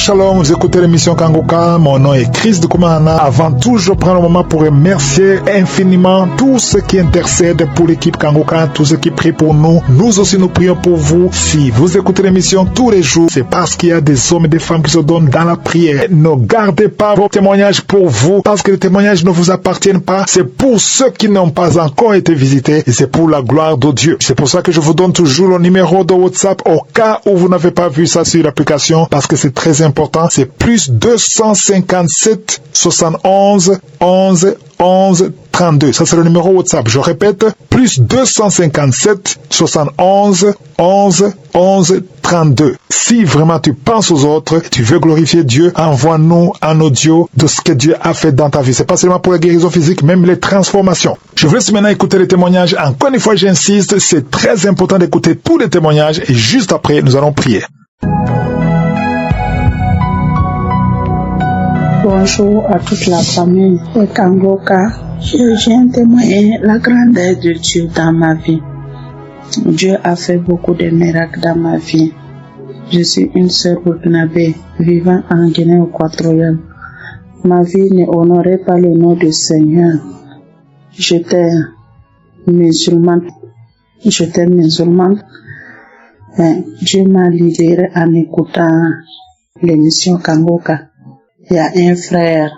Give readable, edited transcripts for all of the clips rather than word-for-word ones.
Shalom, vous écoutez l'émission Kangoka, mon nom est Chris de Koumana. Avant tout, je prends le moment pour remercier infiniment tous ceux qui intercèdent pour l'équipe Kangoka, tous ceux qui prient pour nous. Nous aussi, nous prions pour vous. Si vous écoutez l'émission tous les jours, c'est parce qu'il y a des hommes et des femmes qui se donnent dans la prière. Ne gardez pas vos témoignages pour vous, parce que les témoignages ne vous appartiennent pas. C'est pour ceux qui n'ont pas encore été visités et c'est pour la gloire de Dieu. C'est pour ça que je vous donne toujours le numéro de WhatsApp au cas où vous n'avez pas vu ça sur l'application, parce que c'est très important. C'est plus 257 71 11 11 32. Ça, c'est le numéro WhatsApp. Je répète, plus 257 71 11 11 32. Si vraiment tu penses aux autres, tu veux glorifier Dieu, envoie-nous un audio de ce que Dieu a fait dans ta vie. C'est pas seulement pour la guérison physique, même les transformations. Je vous laisse maintenant écouter les témoignages. Encore une fois, j'insiste, c'est très important d'écouter tous les témoignages et juste après, nous allons prier. Bonjour à toute la famille de Kangoka. Je viens témoigner la grandeur de Dieu dans ma vie. Dieu a fait beaucoup de miracles dans ma vie. Je suis une sœur burkinabé vivant en Guinée équatoriale. Ma vie ne honorait pas le nom du Seigneur. J'étais musulmane. Dieu m'a libérée en écoutant l'émission Kangoka. Il y a un frère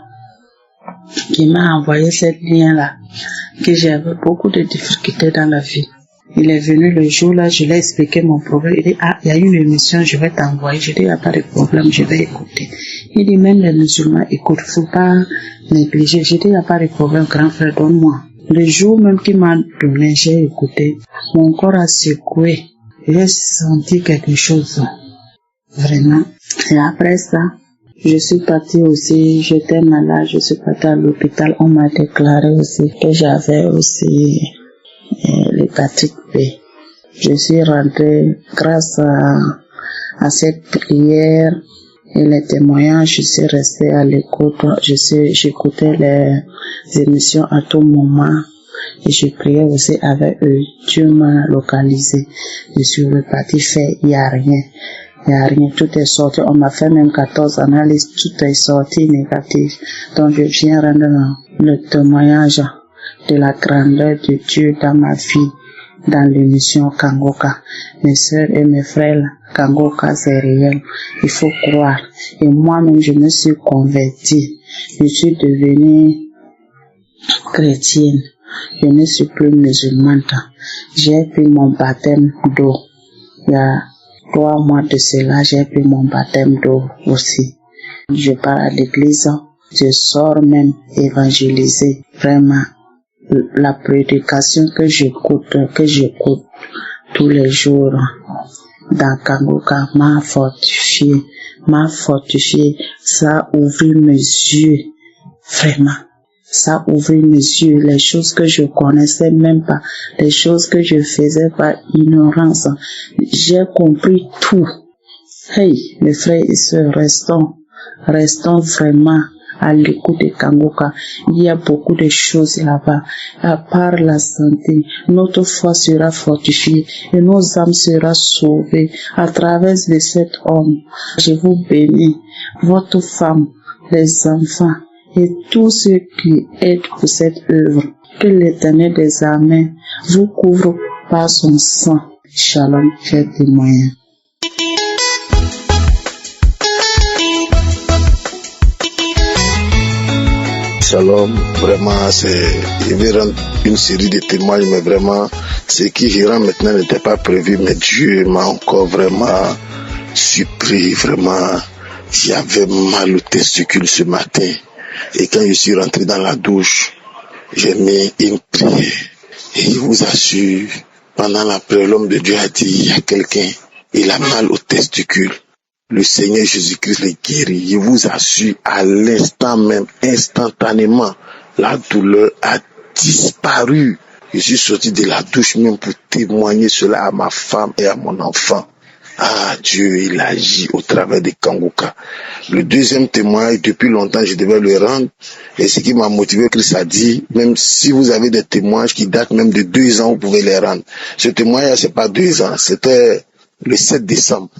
qui m'a envoyé cette lien-là, que j'avais beaucoup de difficultés dans la vie. Il est venu le jour-là, je lui ai expliqué mon problème. Il dit, il y a une émission, je vais t'envoyer. Je dis, il n'y a pas de problème, je vais écouter. Il dit, même les musulmans écoutent, il ne faut pas négliger. Je dis, il n'y a pas de problème, grand frère, donne-moi. Le jour même qu'il m'a donné, j'ai écouté. Mon corps a secoué. J'ai senti quelque chose. Vraiment. Et après ça, je suis partie aussi, j'étais malade, je suis partie à l'hôpital. On m'a déclaré aussi que j'avais aussi l'hépatite B. Je suis rentrée grâce à cette prière et les témoignages. Je suis restée à l'écoute. J'écoutais les émissions à tout moment et je priais aussi avec eux. Dieu m'a localisé. Je suis repartie faire, il n'y a rien. Il n'y a rien, tout est sorti. On m'a fait même 14 analyses, tout est sorti négatif. Donc je viens rendre le témoignage de la grandeur de Dieu dans ma vie, dans l'émission Kangoka. Mes soeurs et mes frères, Kangoka c'est réel, il faut croire. Et moi-même je me suis convertie, je suis devenue chrétienne, je ne suis plus musulmane. J'ai pris mon baptême d'eau. Il y a 3 mois de cela, j'ai pris mon baptême d'eau aussi. Je pars à l'église, je sors même évangéliser. Vraiment, la prédication que j'écoute tous les jours dans Kangoka m'a fortifié. Ça a ouvert mes yeux, vraiment. Ça a ouvert mes yeux, les choses que je connaissais même pas, les choses que je faisais par ignorance. J'ai compris tout. Hey, mes frères et sœurs, restons vraiment à l'écoute de Kangoka. Il y a beaucoup de choses là-bas. À part la santé, notre foi sera fortifiée et nos âmes seront sauvées à travers de cet homme. Je vous bénis, votre femme, les enfants, et tous ceux qui aident pour cette œuvre. Que l'Éternel des armées vous couvre par son sang. Shalom, chers témoins. Shalom, vraiment, il va rendre une série de témoignages, mais vraiment, ce qui ira maintenant n'était pas prévu, mais Dieu m'a encore vraiment surpris, vraiment. J'avais mal au testicule ce matin. Et quand je suis rentré dans la douche, j'ai mis une prière. Et je vous assure, pendant la prière, l'homme de Dieu a dit, il y a quelqu'un, il a mal au testicule. Le Seigneur Jésus-Christ le guérit. Je vous assure, à l'instant même, instantanément, la douleur a disparu. Je suis sorti de la douche même pour témoigner cela à ma femme et à mon enfant. Ah, Dieu, il agit au travers de Kangoka. Le deuxième témoignage, depuis longtemps, je devais le rendre. Et ce qui m'a motivé, Christ a dit, même si vous avez des témoignages qui datent même de 2 ans, vous pouvez les rendre. Ce témoignage, c'est pas 2 ans, c'était le 7 décembre,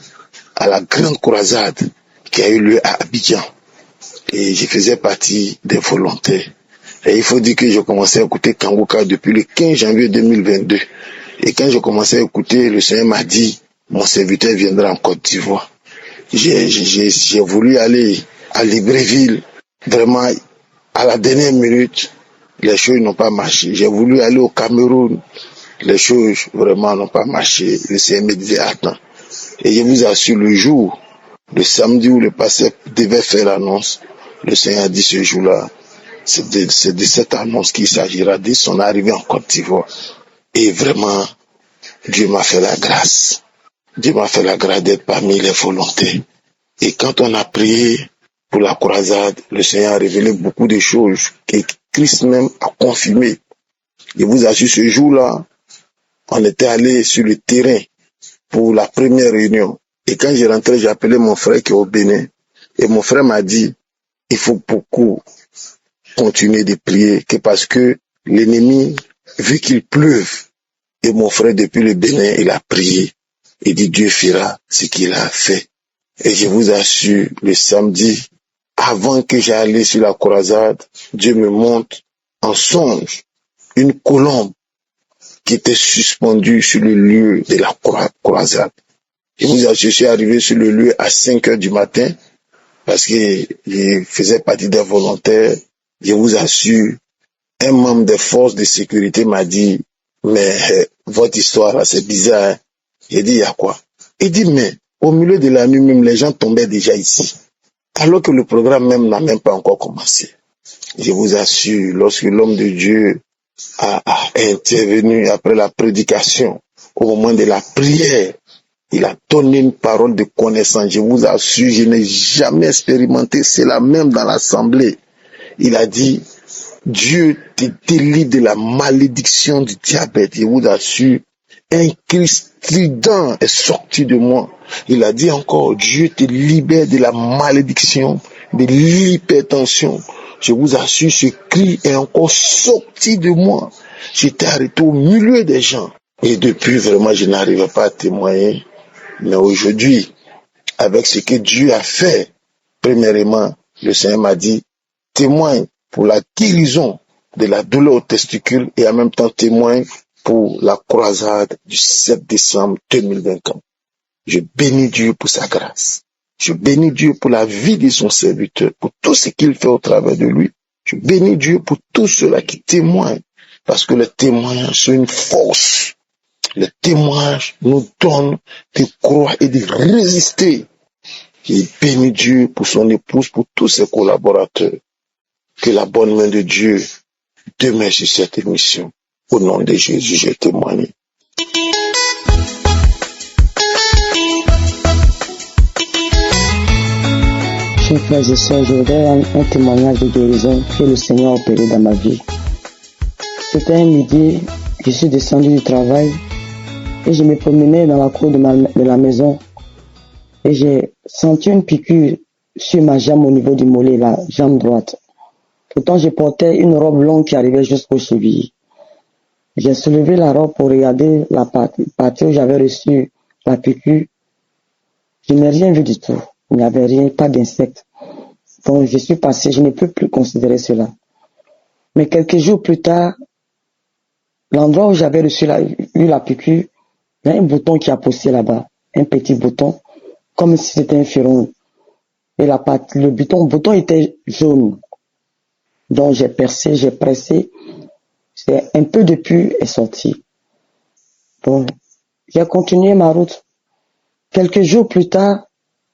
à la grande croisade. qui a eu lieu à Abidjan. Et je faisais partie des volontaires. Et il faut dire que j'ai commencé à écouter Kangoka depuis le 15 janvier 2022. Et quand j'ai commencé à écouter, le Seigneur m'a dit, mon serviteur viendra en Côte d'Ivoire. J'ai voulu aller à Libreville. Vraiment, à la dernière minute, les choses n'ont pas marché. J'ai voulu aller au Cameroun. Les choses vraiment n'ont pas marché. Le Seigneur me disait, attends. Et je vous assure, le jour, le samedi où le pasteur devait faire l'annonce, le Seigneur a dit ce jour-là, c'est de cette annonce qu'il s'agira de son arrivée en Côte d'Ivoire. Et vraiment, Dieu m'a fait la grâce. Dieu m'a fait la grâce d'être parmi les volontaires. Et quand on a prié pour la croisade, le Seigneur a révélé beaucoup de choses que Christ même a confirmé. Je vous assure, ce jour-là, on était allé sur le terrain pour la première réunion. Et quand j'ai rentré, j'ai appelé mon frère qui est au Bénin. Et mon frère m'a dit, il faut beaucoup continuer de prier, que parce que l'ennemi, vu qu'il pleuve, et mon frère depuis le Bénin, il a prié. Il dit, Dieu fera ce qu'il a fait. Et je vous assure, le samedi, avant que j'aille sur la croisade, Dieu me montre en songe une colombe qui était suspendue sur le lieu de la croisade. Je vous assure, je suis arrivé sur le lieu à 5 heures du matin, parce que je faisais partie des volontaires. Je vous assure, un membre des forces de sécurité m'a dit, mais votre histoire là, c'est bizarre. Hein? J'ai dit, il y a quoi? Il dit, mais au milieu de la nuit même, les gens tombaient déjà ici, alors que le programme même n'a même pas encore commencé. Je vous assure, lorsque l'homme de Dieu a intervenu après la prédication, au moment de la prière, il a donné une parole de connaissance. Je vous assure, je n'ai jamais expérimenté cela, même dans l'assemblée. Il a dit, Dieu te délivre de la malédiction du diabète. Je vous assure, un cri strident est sorti de moi. Il a dit encore, Dieu te libère de la malédiction, de l'hypertension. Je vous assure, ce cri est encore sorti de moi. J'étais arrêté au milieu des gens. Et depuis, vraiment, je n'arrivais pas à témoigner. Mais aujourd'hui, avec ce que Dieu a fait, premièrement, le Seigneur m'a dit, témoigne pour la guérison de la douleur aux testicules et en même temps témoigne pour la croisade du 7 décembre 2024. Je bénis Dieu pour sa grâce. Je bénis Dieu pour la vie de son serviteur, pour tout ce qu'il fait au travers de lui. Je bénis Dieu pour tous ceux-là qui témoignent, parce que les témoignages sont une force. Les témoignages nous donnent de croire et de résister. Je bénis Dieu pour son épouse, pour tous ses collaborateurs. Que la bonne main de Dieu demeure sur cette émission. Au nom de Jésus, je témoigne. Chers frères et sœurs, je voudrais rendre un témoignage de guérison que le Seigneur a opéré dans ma vie. C'était un midi, je suis descendu du travail et je me promenais dans la cour de la maison et j'ai senti une piqûre sur ma jambe au niveau du mollet, la jambe droite. Pourtant, je portais une robe longue qui arrivait jusqu'aux chevilles. J'ai soulevé la robe pour regarder la partie où j'avais reçu la piqûre. Je n'ai rien vu du tout. Il n'y avait rien, pas d'insectes. Donc, je suis passé, je ne peux plus considérer cela. Mais quelques jours plus tard, l'endroit où j'avais eu la piqûre, il y a un bouton qui a poussé là-bas. Un petit bouton, comme si c'était un furon. Et le bouton était jaune. Donc, j'ai percé, j'ai pressé. C'est un peu de pus est sorti. Donc, j'ai continué ma route. Quelques jours plus tard,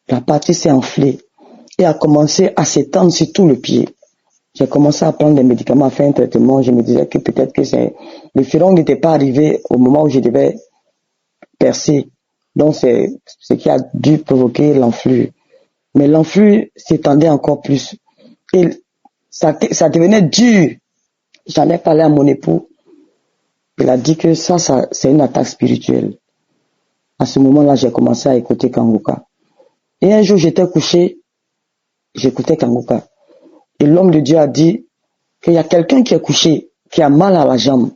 la partie s'est enflée et a commencé à s'étendre sur tout le pied. J'ai commencé à prendre des médicaments, à faire un traitement. Je me disais que peut-être que le furon n'était pas arrivé au moment où je devais percer. Donc, c'est ce qui a dû provoquer l'enflure. Mais l'enflure s'étendait encore plus. Et ça devenait dur. J'en ai parlé à mon époux. Il a dit que ça c'est une attaque spirituelle. À ce moment-là, j'ai commencé à écouter Kangoka. Et un jour, j'étais couché, j'écoutais Kangoka. Et l'homme de Dieu a dit qu'il y a quelqu'un qui est couché, qui a mal à la jambe.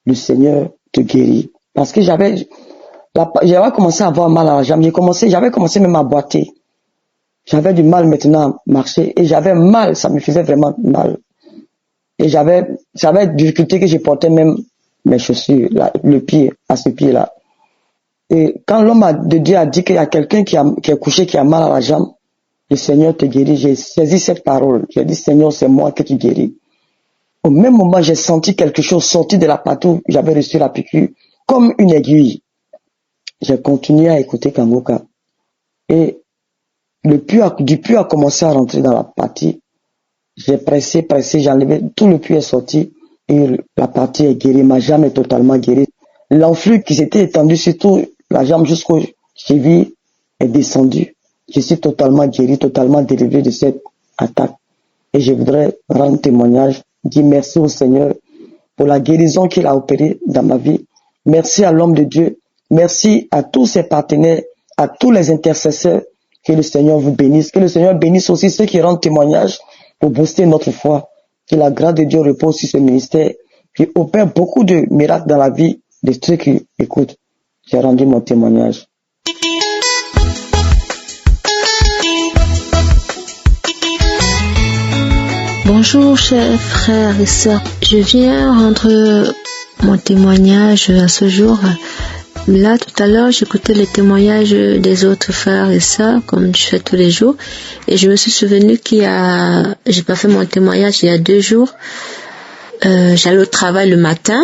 Le Seigneur te guérit. Parce que j'avais commencé à avoir mal à la jambe. J'avais commencé même à boiter. J'avais du mal maintenant à marcher et j'avais mal, ça me faisait vraiment mal. Et j'avais difficulté que je portais même mes chaussures, là, le pied, à ce pied-là. Et quand l'homme de Dieu a dit qu'il y a quelqu'un qui est couché, qui a mal à la jambe, le Seigneur te guérit. J'ai saisi cette parole. J'ai dit, Seigneur, c'est moi que tu guéris. Au même moment, j'ai senti quelque chose sortir de la patte où j'avais reçu la piqûre, comme une aiguille. J'ai continué à écouter Kangoka. Et du puits a commencé à rentrer dans la partie. J'ai pressé, j'ai enlevé, tout le puits est sorti et la partie est guérie. Ma jambe est totalement guérie. L'enflure qui s'était étendue sur toute la jambe jusqu'au cheville est descendue. Je suis totalement guéri, totalement délivré de cette attaque. Et je voudrais rendre témoignage, dire merci au Seigneur pour la guérison qu'il a opérée dans ma vie. Merci à l'homme de Dieu. Merci à tous ses partenaires, à tous les intercesseurs. Que le Seigneur vous bénisse. Que le Seigneur bénisse aussi ceux qui rendent témoignage pour booster notre foi. Que la grâce de Dieu repose sur ce ministère qui opère beaucoup de miracles dans la vie de ceux qui écoutent. J'ai rendu mon témoignage. Bonjour chers frères et sœurs. Je viens rendre mon témoignage à ce jour. Là, tout à l'heure, j'écoutais les témoignages des autres frères et sœurs, comme je fais tous les jours. Et je me suis souvenu j'ai pas fait mon témoignage il y a 2 jours. J'allais au travail le matin.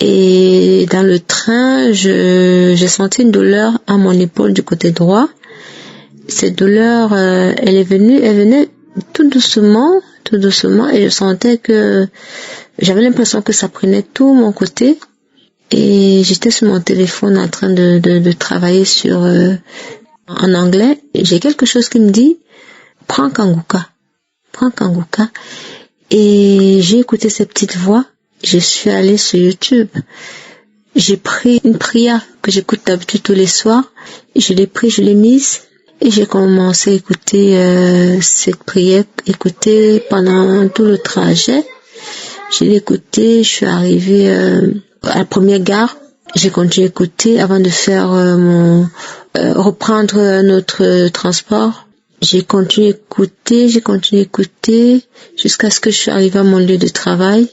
Et dans le train, j'ai senti une douleur à mon épaule du côté droit. Cette douleur, elle venait tout doucement, et je sentais que j'avais l'impression que ça prenait tout mon côté. Et j'étais sur mon téléphone en train de travailler en anglais. Et j'ai quelque chose qui me dit, prends Kangoka. Et j'ai écouté ces petites voix. Je suis allée sur YouTube. J'ai pris une prière que j'écoute d'habitude tous les soirs. Je l'ai mise. Et j'ai commencé à écouter cette prière, pendant tout le trajet. Je l'ai écoutée, je suis arrivée à la première gare. J'ai continué à écouter avant de faire reprendre notre transport. J'ai continué à écouter jusqu'à ce que je suis arrivée à mon lieu de travail.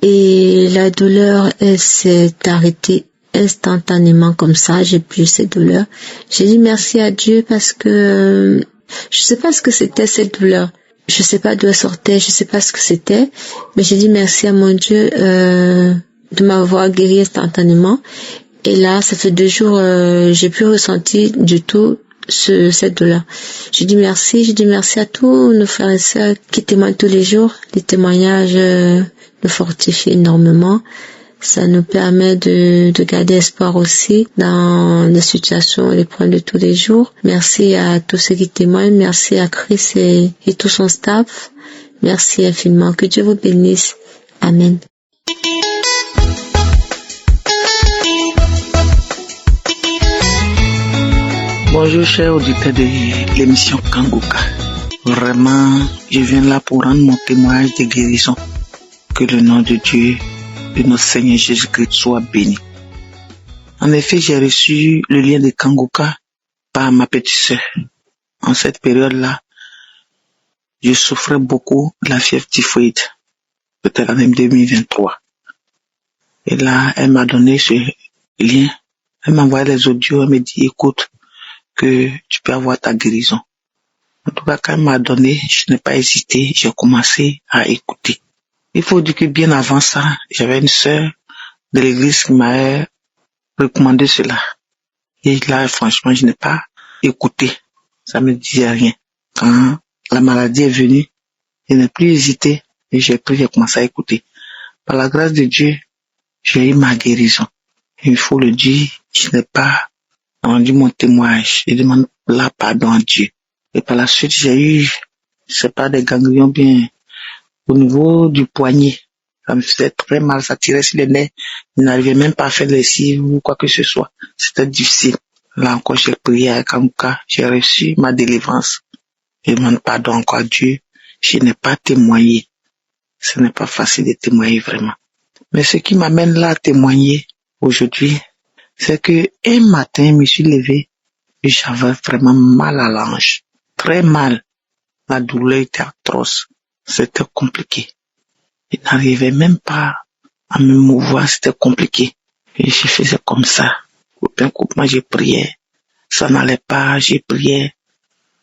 Et la douleur, elle s'est arrêtée instantanément comme ça. J'ai plus cette douleur. J'ai dit merci à Dieu parce que je sais pas ce que c'était cette douleur. Je sais pas d'où elle sortait, je sais pas ce que c'était. Mais j'ai dit merci à mon Dieu de m'avoir guéri instantanément. Et là, ça fait 2 jours, j'ai plus ressenti du tout cette douleur. J'ai dit merci à tous nos frères et sœurs qui témoignent tous les jours. Les témoignages nous fortifient énormément. Ça nous permet de garder espoir aussi dans les situations, les problèmes de tous les jours. Merci à tous ceux qui témoignent. Merci à Chris et tout son staff. Merci infiniment. Que Dieu vous bénisse. Amen. Bonjour chers auditeurs de l'émission Kangoka. Vraiment, je viens là pour rendre mon témoignage de guérison. Que le nom de Dieu, de notre Seigneur Jésus-Christ soit béni. En effet, j'ai reçu le lien de Kangoka par ma petite sœur. En cette période-là, je souffrais beaucoup de la fièvre typhoïde, peut-être en 2023. Et là, elle m'a donné ce lien. Elle m'a envoyé les audios, elle m'a dit, écoute, que tu peux avoir ta guérison. En tout cas, quand elle m'a donné, je n'ai pas hésité, j'ai commencé à écouter. Il faut dire que bien avant ça, j'avais une sœur de l'église qui m'a recommandé cela. Et là, franchement, je n'ai pas écouté. Ça me disait rien. Quand la maladie est venue, je n'ai plus hésité et j'ai commencé à écouter. Par la grâce de Dieu, j'ai eu ma guérison. Il faut le dire, je n'ai pas rendu mon témoignage. Je demande là pardon à Dieu. Et par la suite, j'ai eu, des ganglions bien au niveau du poignet. Ça me faisait très mal, ça tirait sur les nerfs. Je n'arrivais même pas à faire les cils ou quoi que ce soit. C'était difficile. Là encore, j'ai prié à Kangoka. J'ai reçu ma délivrance. Je demande pardon encore à Dieu. Je n'ai pas témoigné. Ce n'est pas facile de témoigner vraiment. Mais ce qui m'amène là à témoigner aujourd'hui, c'est que un matin, je me suis levé et j'avais vraiment mal à l'ange. très mal. La douleur était atroce. C'était compliqué. Je n'arrivais même pas à me mouvoir, c'était compliqué. Et je faisais comme ça. Coupement, j'ai prié. Ça n'allait pas, j'ai prié.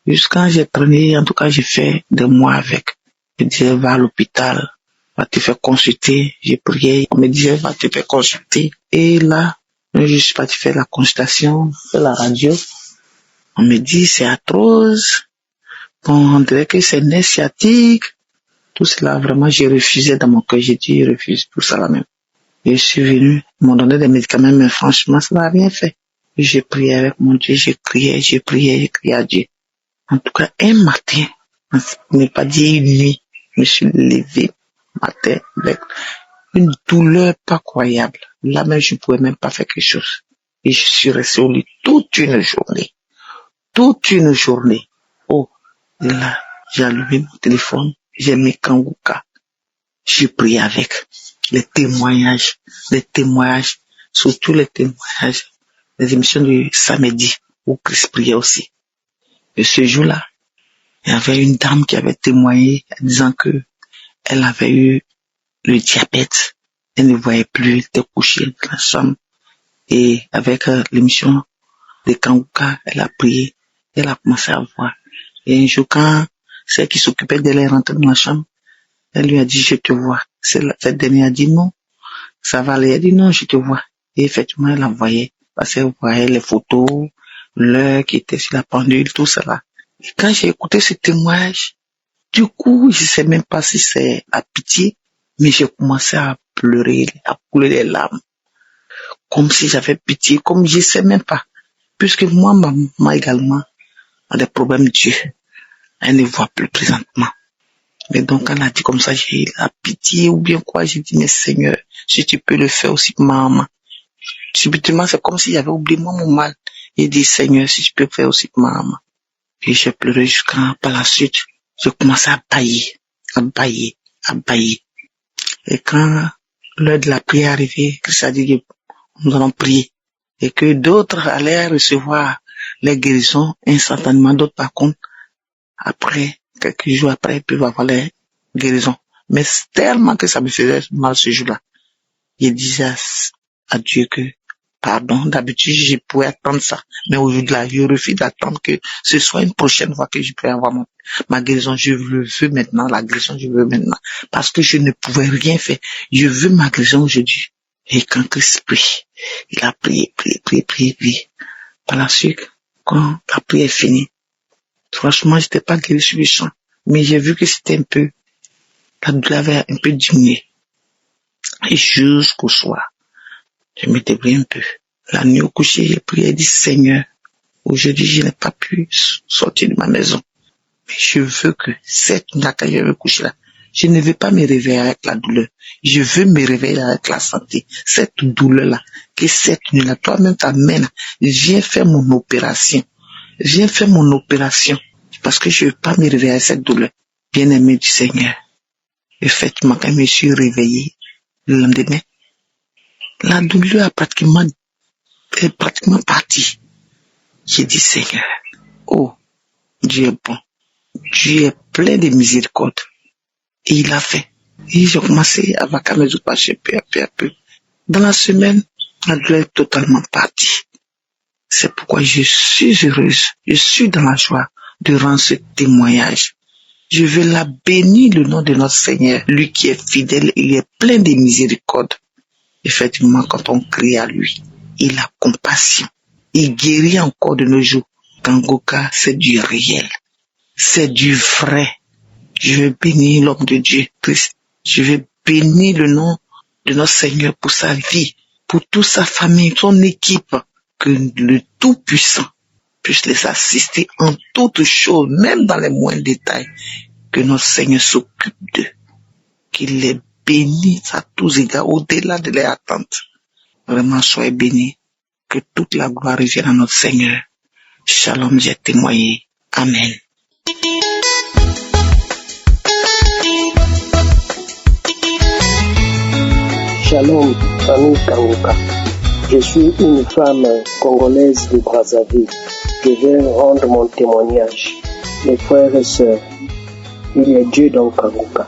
Jusqu'à j'ai traîné, en tout cas, j'ai fait des mois avec. Je disais, va à l'hôpital, va te faire consulter. J'ai prié, on me disait, va te faire consulter. Et là, je suis parti faire la consultation, faire la radio. On me dit, c'est atroce. Bon, on dirait que c'est nerf sciatique. Tout cela, vraiment, j'ai refusé dans mon cœur. J'ai dit, je refuse tout ça là même. Et je suis venu, ils m'ont donné des médicaments, mais franchement, ça n'a rien fait. J'ai prié avec mon Dieu, j'ai crié à Dieu. En tout cas, un matin, on n'est pas dit une nuit, je me suis levé matin avec une douleur pas croyable. Là même, je ne pouvais même pas faire quelque chose. Et je suis resté au lit toute une journée. Oh, et là, j'ai allumé mon téléphone, j'ai mis Kanguka. J'ai prié avec les témoignages, surtout les témoignages, les émissions du samedi où Christ priait aussi. Et ce jour-là, il y avait une dame qui avait témoigné en disant que elle avait eu le diabète. Elle ne voyait plus, elle était couchée dans la chambre. Et avec l'émission de Kanguka, elle a prié, elle a commencé à voir. Et un jour, quand celle qui s'occupait d'elle est rentrée dans la chambre, elle lui a dit, je te vois. Cette dernière a dit non, ça va aller. Elle a dit non, je te vois. Et effectivement, elle la voyait, parce qu'elle voyait les photos, l'heure qui était sur la pendule, tout cela. Et quand j'ai écouté ce témoignage, du coup, je sais même pas si c'est la pitié, mais j'ai commencé à pleurer, à couler les larmes. Comme si j'avais pitié, comme je sais même pas. Puisque moi, ma maman également a des problèmes d'yeux. Elle ne voit plus présentement. Mais donc, elle a dit comme ça, j'ai la pitié ou bien quoi. J'ai dit, mais Seigneur, si tu peux le faire aussi pour ma maman. Subitement, c'est comme si j'avais oublié moi mon mal. J'ai dit, Seigneur, si tu peux faire aussi pour ma maman. Et j'ai pleuré jusqu'à, par la suite, j'ai commencé à bailler. Et quand l'heure de la prière est arrivée, Christ a dit que nous allons prier. Et que d'autres allaient recevoir les guérisons instantanément, d'autres par contre, après, quelques jours après, ils peuvent avoir les guérisons. Mais tellement que ça me faisait mal ce jour-là. Je disais à Dieu que, pardon, d'habitude, je pouvais attendre ça. Mais aujourd'hui-là, je refuse d'attendre que ce soit une prochaine fois que je peux avoir ma guérison. Je le veux maintenant, la guérison, je veux maintenant. Parce que je ne pouvais rien faire. Je veux ma guérison aujourd'hui. Et quand Christ prie, il a prié. Par la suite, quand la prière est finie, franchement, j'étais pas guéri sur le champ. Mais j'ai vu que c'était la douleur avait un peu diminué. Et jusqu'au soir, je me débrouille un peu. La nuit au coucher, j'ai prié et dit, Seigneur, aujourd'hui, je n'ai pas pu sortir de ma maison. Mais je veux que cette nuit, quand je vais me coucher là, je ne veux pas me réveiller avec la douleur. Je veux me réveiller avec la santé. Cette douleur-là, que cette nuit-là, toi-même t'amènes, viens faire mon opération. Parce que je ne veux pas me réveiller avec cette douleur. Bien-aimé du Seigneur. Effectivement, quand je me suis réveillé, le lendemain, la douleur est pratiquement partie. J'ai dit, Seigneur, oh, Dieu est bon. Dieu est plein de miséricorde. Et il a fait. Et j'ai commencé à vaquer mes occupations peu à peu. Dans la semaine, la douleur est totalement partie. C'est pourquoi je suis heureuse. Je suis dans la joie de rendre ce témoignage. Je veux la bénir le nom de notre Seigneur. Lui qui est fidèle, il est plein de miséricorde. Effectivement, quand on crie à lui, il a compassion. Il guérit encore de nos jours. Kanguka, c'est du réel. C'est du vrai. Je veux bénir l'homme de Dieu, Christ. Je veux bénir le nom de notre Seigneur pour sa vie, pour toute sa famille, son équipe. Que le Tout-Puissant puisse les assister en toutes choses, même dans les moindres détails. Que notre Seigneur s'occupe d'eux. Qu'il les bénisse à tous égards, au-delà de leurs attentes. Vraiment, soyez bénis. Que toute la gloire revienne à notre Seigneur. Shalom, j'ai témoigné. Amen. Shalom, famille Kanguka. Je suis une femme congolaise de Brazzaville. Je vais rendre mon témoignage. Les frères et sœurs, il y a Dieu dans Kanguka.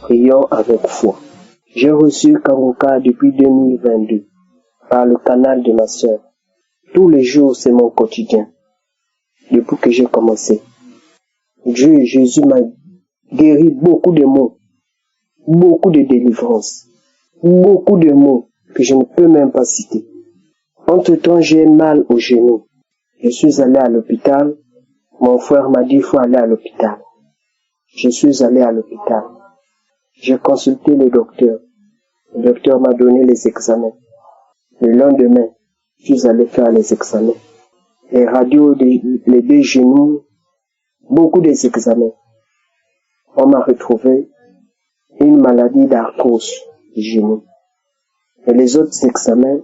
Prions avec foi. J'ai reçu Kanguka depuis 2022 par le canal de ma sœur. Tous les jours, c'est mon quotidien. Depuis que j'ai commencé. Dieu et Jésus m'a guéri beaucoup de maux, beaucoup de délivrances, beaucoup de maux que je ne peux même pas citer. Entre-temps, j'ai mal au genou. Je suis allé à l'hôpital. Mon frère m'a dit il faut aller à l'hôpital. Je suis allé à l'hôpital. J'ai consulté le docteur. Le docteur m'a donné les examens. Le lendemain, je suis allé faire les examens. Les radios, les deux genoux, beaucoup des examens. On m'a retrouvé une maladie d'arthrose du genou. Et les autres examens,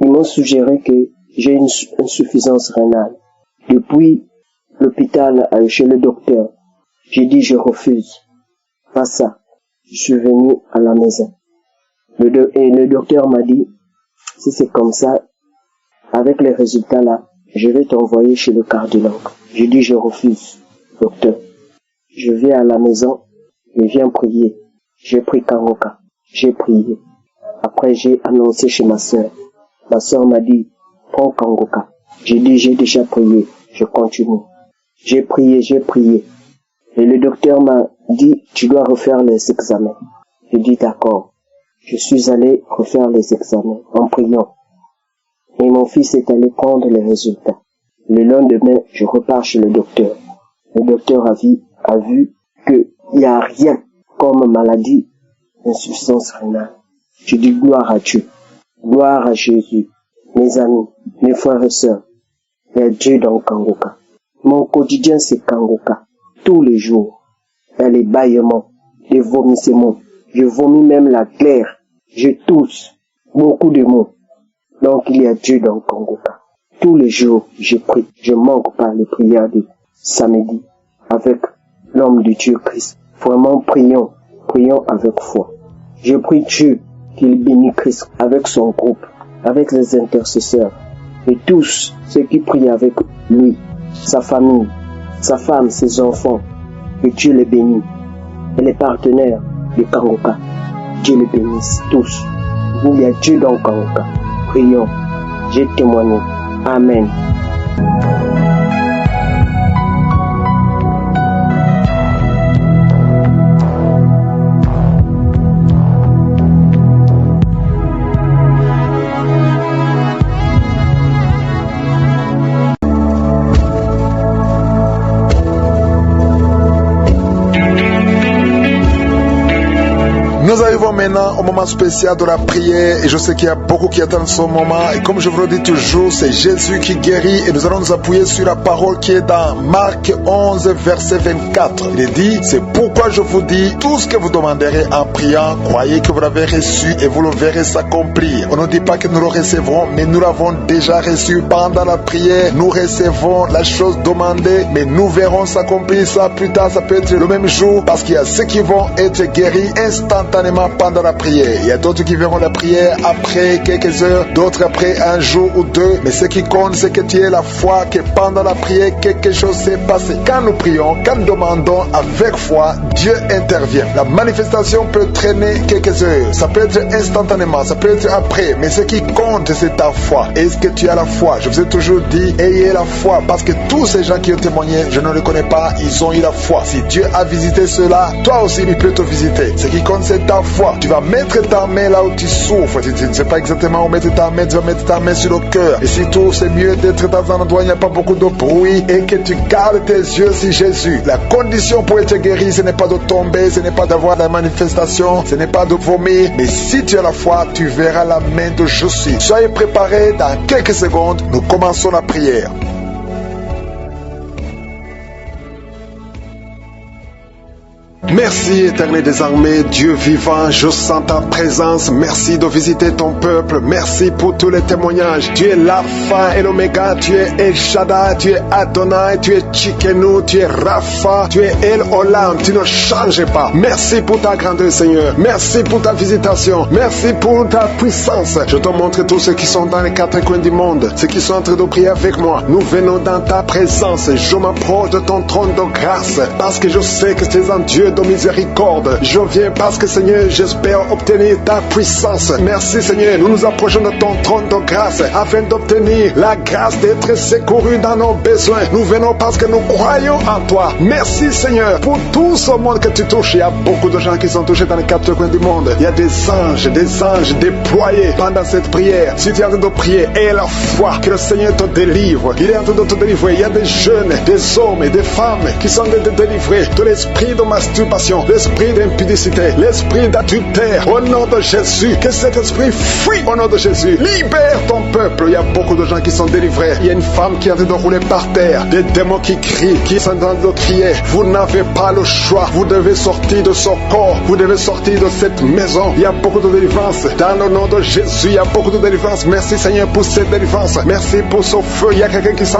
ils m'ont suggéré que j'ai une insuffisance rénale. Depuis l'hôpital chez le docteur, j'ai dit je refuse. Pas ça. Je suis venu à la maison. Et le docteur m'a dit, si c'est comme ça, avec les résultats là, je vais t'envoyer chez le cardiologue. J'ai dit je refuse, docteur. Je viens à la maison, je viens prier. J'ai pris Kanguka, j'ai prié. Après j'ai annoncé chez ma sœur. Ma sœur m'a dit, prends Kanguka. J'ai dit j'ai déjà prié, je continue. J'ai prié. Et le docteur m'a dit, tu dois refaire les examens. J'ai dit d'accord. Je suis allé refaire les examens en priant. Et mon fils est allé prendre les résultats. Le lendemain, je repars chez le docteur. Le docteur a vu qu'il n'y a rien comme maladie d'insuffisance rénale. Je dis gloire à Dieu, gloire à Jésus. Mes amis, mes frères et sœurs, il y a Dieu dans Kanguka. Mon quotidien c'est Kanguka. Tous les jours, il y a les bâillements, les vomissements. Je vomis même la glaire. Je tousse beaucoup de mots. Donc il y a Dieu dans Kanguka. Tous les jours, je prie. Je manque pas les prières de samedi avec l'homme de Dieu Christ. Vraiment, prions avec foi. Je prie Dieu qu'il bénisse Christ avec son groupe, avec les intercesseurs et tous ceux qui prient avec lui, sa famille, sa femme, ses enfants. Que Dieu les bénisse. Et les partenaires de Kanguka, Dieu les bénisse tous. Il y a Dieu dans Kanguka. Prions. J'ai témoigné. Amen. Nous arrivons maintenant au moment spécial de la prière et je sais qu'il y a beaucoup qui attendent ce moment et comme je vous le dis toujours, c'est Jésus qui guérit et nous allons nous appuyer sur la parole qui est dans Marc 11 verset 24. Il est dit, c'est pourquoi je vous dis, tout ce que vous demanderez en priant, croyez que vous l'avez reçu et vous le verrez s'accomplir. On ne dit pas que nous le recevrons, mais nous l'avons déjà reçu pendant la prière. Nous recevons la chose demandée, mais nous verrons s'accomplir ça plus tard. Ça peut être le même jour parce qu'il y a ceux qui vont être guéris instantanément pendant la prière. Il y a d'autres qui verront la prière après quelques heures, d'autres après un jour ou deux. Mais ce qui compte, c'est que tu aies la foi que pendant la prière, quelque chose s'est passé. Quand nous prions, quand nous demandons avec foi, Dieu intervient. La manifestation peut traîner quelques heures. Ça peut être instantanément, ça peut être après. Mais ce qui compte, c'est ta foi. Est-ce que tu as la foi? Je vous ai toujours dit, ayez la foi. Parce que tous ces gens qui ont témoigné, je ne les connais pas, ils ont eu la foi. Si Dieu a visité cela, toi aussi, il peut te visiter. Ce qui compte, c'est ta foi. Tu vas mettre ta main là où tu souffres. Tu ne sais pas exactement où mettre ta main. Tu vas mettre ta main sur le cœur. Et surtout, c'est mieux d'être dans un endroit où il n'y a pas beaucoup de bruit et que tu gardes tes yeux sur Jésus. La condition pour être guéri, ce n'est pas de tomber, ce n'est pas d'avoir la manifestation, ce n'est pas de vomir. Mais si tu as la foi, tu verras la main de Jésus. Soyez préparés. Dans quelques secondes, nous commençons la prière. Merci éternel des armées, Dieu vivant, je sens ta présence. Merci de visiter ton peuple. Merci pour tous les témoignages. Tu es l'alpha et l'oméga, tu es El Shaddai, tu es Adonai, tu es Tchikenu, tu es Rapha, tu es El Olam, tu ne changes pas. Merci pour ta grandeur Seigneur. Merci pour ta visitation. Merci pour ta puissance. Je te montre tous ceux qui sont dans les quatre coins du monde, ceux qui sont en train de prier avec moi. Nous venons dans ta présence. Je m'approche de ton trône de grâce parce que je sais que tu es un Dieu de miséricorde. Je viens parce que Seigneur, j'espère obtenir ta puissance. Merci Seigneur, nous nous approchons de ton trône de grâce afin d'obtenir la grâce d'être secourus dans nos besoins. Nous venons parce que nous croyons en toi. Merci Seigneur pour tout ce monde que tu touches. Il y a beaucoup de gens qui sont touchés dans les quatre coins du monde. Il y a des anges déployés pendant cette prière. Si tu es en train de prier, aie la foi que le Seigneur te délivre. Il est en train de te délivrer. Il y a des jeunes, des hommes et des femmes qui sont en train de délivrer de l'esprit de masturbation, l'esprit d'impudicité, l'esprit d'adultère. Au nom de Jésus, que cet esprit fuit au nom de Jésus. Libère ton peuple. Il y a beaucoup de gens qui sont délivrés. Il y a une femme qui est en train de rouler par terre. Des démons qui crient, qui sont en train de crier. Vous n'avez pas le choix. Vous devez sortir de ce corps. Vous devez sortir de cette maison. Il y a beaucoup de délivrance. Dans le nom de Jésus, il y a beaucoup de délivrance. Merci Seigneur pour cette délivrance. Merci pour ce feu. Il y a quelqu'un qui sent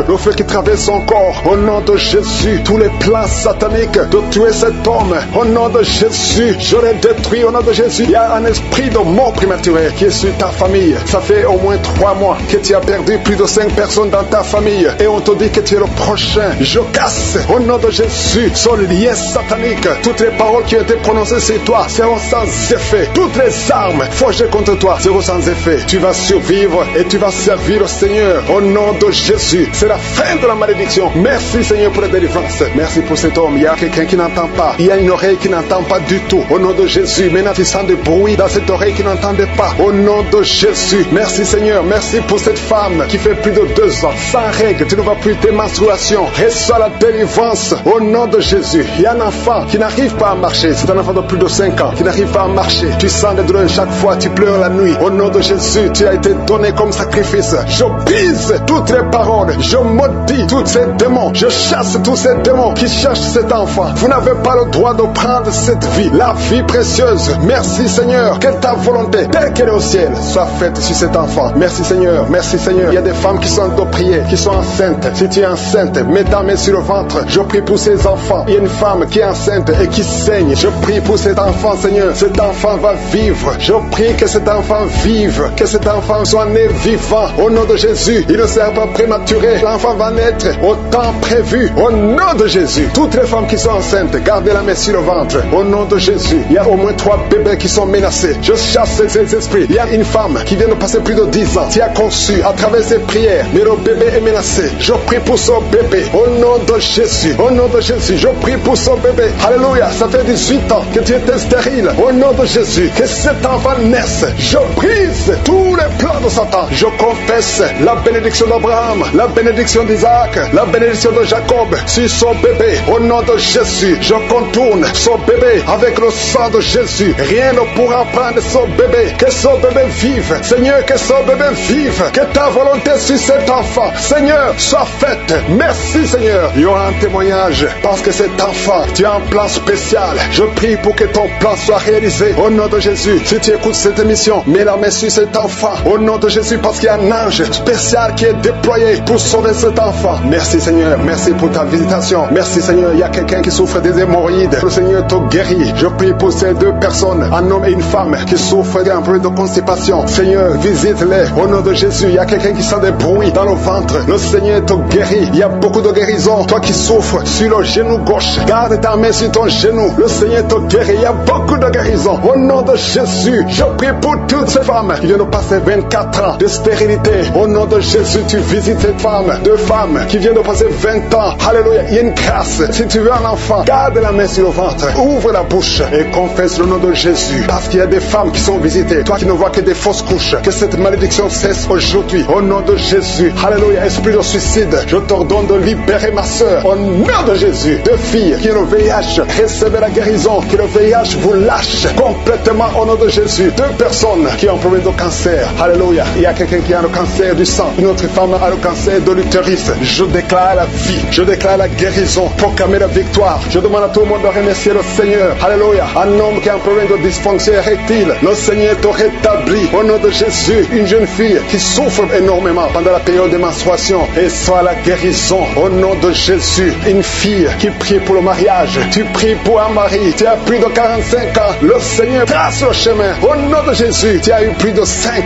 le feu qui traverse son corps. Au nom de Jésus, tous les plans sataniques de tuer cet homme, au nom de Jésus, je les détruis. Au nom de Jésus, il y a un esprit de mort prématurée qui est sur ta famille. Ça fait au moins 3 mois que tu as perdu plus de 5 personnes dans ta famille et on te dit que tu es le prochain. Je casse au nom de Jésus ce lien satanique. Toutes les paroles qui ont été prononcées sur toi seront sans effet. Toutes les armes forgées contre toi seront sans effet. Tu vas survivre et tu vas servir le Seigneur au nom de Jésus. C'est la fin de la malédiction. Merci Seigneur pour la délivrance. Merci pour cet homme. Il y a quelqu'un qui n'entend pas. Il y a une oreille qui n'entend pas du tout. Au nom de Jésus. Maintenant tu sens des bruits dans cette oreille qui n'entendait pas. Au nom de Jésus. Merci Seigneur. Merci pour cette femme qui fait plus de 2 ans sans règles. Tu ne vas plus tes menstruations. Reçois la délivrance au nom de Jésus. Il y a un enfant qui n'arrive pas à marcher. C'est un enfant de plus de 5 ans qui n'arrive pas à marcher. Tu sens des douleurs chaque fois. Tu pleures la nuit. Au nom de Jésus, tu as été donné comme sacrifice. Je brise toutes les paroles. Je maudis tous ces démons. Je chasse tous ces démons qui cherchent cet enfant. Vous n'avez pas le droit de prendre cette vie, la vie précieuse. Merci Seigneur, que ta volonté, telle qu'elle est au ciel, soit faite sur cet enfant. Merci Seigneur, merci Seigneur. Il y a des femmes qui sont en train de prier, qui sont enceintes. Si tu es enceinte, mets ta main sur le ventre. Je prie pour ces enfants. Il y a une femme qui est enceinte et qui saigne. Je prie pour cet enfant Seigneur. Cet enfant va vivre. Je prie que cet enfant vive, que cet enfant soit né vivant. Au nom de Jésus, il ne sera pas prématuré. L'enfant va naître au temps prévu. Au nom de Jésus, toutes les femmes qui sont enceintes, gardez la main sur le ventre. Au nom de Jésus, il y a au moins 3 bébés qui sont menacés. Je chasse ces esprits. Il y a une femme qui vient de passer plus de 10 ans, qui a conçu à travers ses prières, mais le bébé est menacé. Je prie pour son bébé. Au nom de Jésus, au nom de Jésus, je prie pour son bébé. Alléluia, ça fait 18 ans que tu étais stérile. Au nom de Jésus, que cet enfant naisse. Je brise tous les plans de Satan. Je confesse la bénédiction d'Abraham, la bénédiction d'Isaac, la bénédiction de Jacob sur son bébé. Au nom de Jésus, je contourne son bébé avec le sang de Jésus. Rien ne pourra prendre son bébé. Que son bébé vive. Seigneur, que son bébé vive. Que ta volonté sur cet enfant, Seigneur, soit faite. Merci Seigneur. Il y aura un témoignage parce que cet enfant, tu as un plan spécial. Je prie pour que ton plan soit réalisé. Au nom de Jésus, si tu écoutes cette émission, mets la main sur cet enfant. Au nom de Jésus, parce qu'il y a un ange spécial qui est déployé pour sauver cet enfant. Merci Seigneur. Merci pour ta visitation. Merci Seigneur. Il y a quelqu'un qui souffre des hémorroïdes. Le Seigneur te guérit. Je prie pour ces 2 personnes, un homme et une femme, qui souffrent d'un problème de constipation. Seigneur, visite-les. Au nom de Jésus, il y a quelqu'un qui sent des bruits dans le ventre. Le Seigneur te guérit. Il y a beaucoup de guérisons. Toi qui souffres sur le genou gauche, garde ta main sur ton genou. Le Seigneur te guérit. Il y a beaucoup de guérisons. Au nom de Jésus, je prie pour toutes ces femmes qui viennent de passer 24 ans de stérilité. Au nom de Jésus, tu visites cette femme. 2 femmes qui viennent de passer 20 ans. Alléluia. Il y a une grâce. Si tu veux un enfant, garde la main sur le ventre. Ouvre la bouche et confesse le nom de Jésus. Parce qu'il y a des femmes qui sont visitées. Toi qui ne vois que des fausses couches. Que cette malédiction cesse aujourd'hui. Au nom de Jésus. Alléluia. Esprit de suicide, je t'ordonne de libérer ma soeur. Au nom de Jésus. 2 filles qui ont le VIH, recevez la guérison. Que le VIH vous lâche complètement au nom de Jésus. 2 personnes qui ont un problème de cancer. Alléluia. Il y a quelqu'un qui a le cancer du sang. Une autre femme a le cancer de l'utérus. Je déclare la vie. Je déclare la guérison. Proclamer la victoire. Je demande à Vraiment, tout le monde doit remercier le Seigneur. Alléluia. Un homme qui a un problème de dysfonction érectile, le Seigneur te rétablit. Au nom de Jésus, une jeune fille qui souffre énormément pendant la période de menstruation, et soit la guérison. Au nom de Jésus, une fille qui prie pour le mariage. Tu pries pour un mari. Tu as plus de 45 ans. Le Seigneur trace le chemin. Au nom de Jésus, tu as eu plus de 5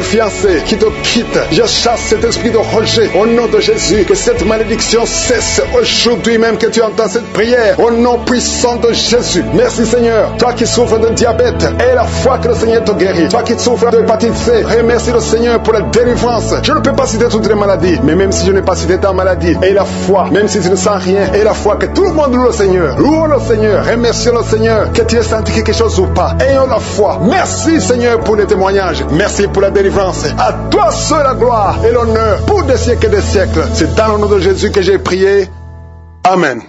fiancés qui te quittent. Je chasse cet esprit de rejet. Au nom de Jésus, que cette malédiction cesse aujourd'hui même que tu entends cette prière. Au nom puissant de Jésus. Merci Seigneur. Toi qui souffres de diabète, et la foi que le Seigneur te guérit. Toi qui souffres de hépatite C, remercie le Seigneur pour la délivrance. Je ne peux pas citer toutes les maladies, mais même si je n'ai pas cité ta maladie, et la foi, même si tu ne sens rien, et la foi que tout le monde loue le Seigneur. Loue le Seigneur. Remercie le Seigneur. Que tu aies senti quelque chose ou pas. Ayons la foi. Merci Seigneur pour les témoignages. Merci pour la délivrance. À toi seul la gloire et l'honneur pour des siècles et des siècles. C'est dans le nom de Jésus que j'ai prié. Amen.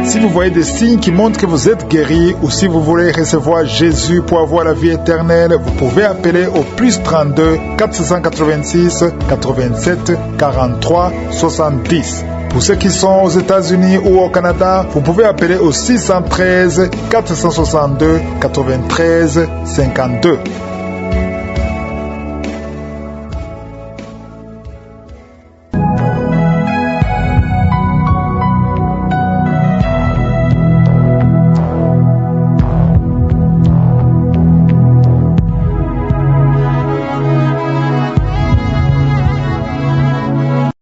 Si vous voyez des signes qui montrent que vous êtes guéri, ou si vous voulez recevoir Jésus pour avoir la vie éternelle, vous pouvez appeler au plus 32 486 87 43 70. Pour ceux qui sont aux États-Unis ou au Canada, vous pouvez appeler au 613 462 93 52.